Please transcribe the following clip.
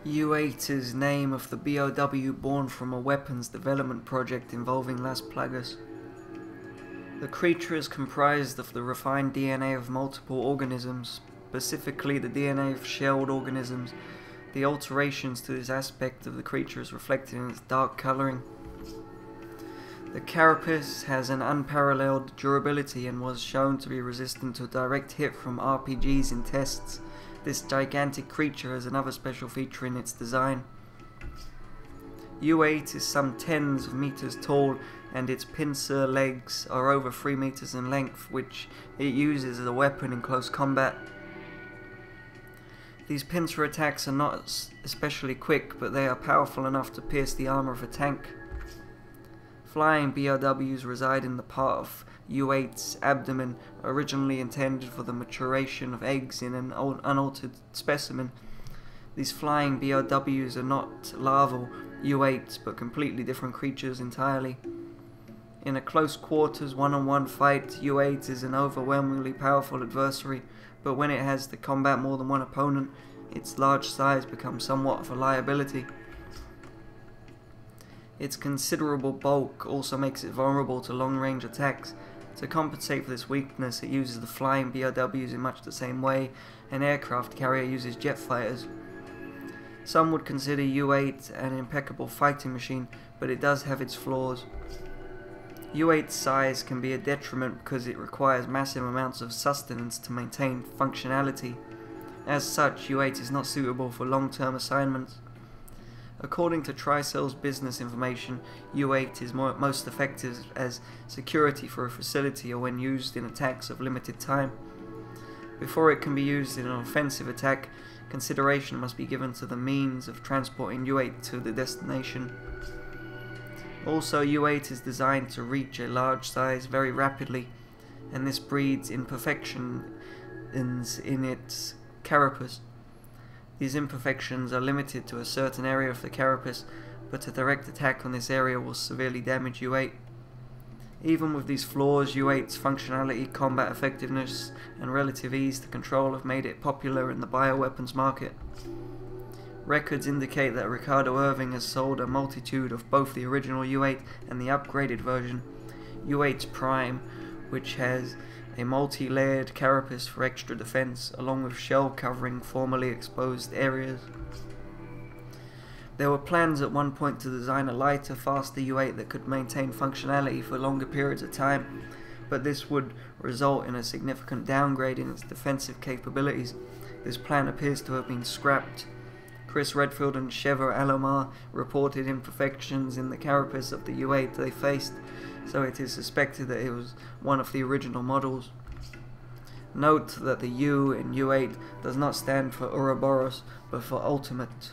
U-8 is name of the BOW born from a weapons development project involving Las Plagas. The creature is comprised of the refined DNA of multiple organisms, specifically the DNA of shelled organisms. The alterations to this aspect of the creature is reflected in its dark coloring. The carapace has an unparalleled durability and was shown to be resistant to a direct hit from RPGs in tests. This gigantic creature has another special feature in its design. U-8 is some tens of meters tall, and its pincer legs are over 3 meters in length, which it uses as a weapon in close combat. These pincer attacks are not especially quick, but they are powerful enough to pierce the armor of a tank. Flying BOWs reside in the part of U-8's abdomen, originally intended for the maturation of eggs in an unaltered specimen. These flying BOWs are not larval U-8s, but completely different creatures entirely. In a close quarters one-on-one fight, U-8 is an overwhelmingly powerful adversary, but when it has to combat more than one opponent, its large size becomes somewhat of a liability. Its considerable bulk also makes it vulnerable to long-range attacks. To compensate for this weakness, it uses the flying BOWs in much the same way an aircraft carrier uses jet fighters. Some would consider U-8 an impeccable fighting machine, but it does have its flaws. U-8's size can be a detriment because it requires massive amounts of sustenance to maintain functionality. As such, U-8 is not suitable for long-term assignments. According to Tricell's business information, U-8 is most effective as security for a facility or when used in attacks of limited time. Before it can be used in an offensive attack, consideration must be given to the means of transporting U-8 to the destination. Also, U-8 is designed to reach a large size very rapidly, and this breeds imperfections in its carapace. These imperfections are limited to a certain area of the carapace, but a direct attack on this area will severely damage U-8. Even with these flaws, U-8's functionality, combat effectiveness, and relative ease to control have made it popular in the bioweapons market. Records indicate that Ricardo Irving has sold a multitude of both the original U-8 and the upgraded version, U-8 Prime, which has a multi-layered carapace for extra defense, along with shell covering formerly exposed areas. There were plans at one point to design a lighter, faster U-8 that could maintain functionality for longer periods of time, but this would result in a significant downgrade in its defensive capabilities. This plan appears to have been scrapped. Chris Redfield and Sheva Alomar reported imperfections in the carapace of the U-8 they faced, so it is suspected that it was one of the original models. Note that the U in U-8 does not stand for Ouroboros, but for ultimate.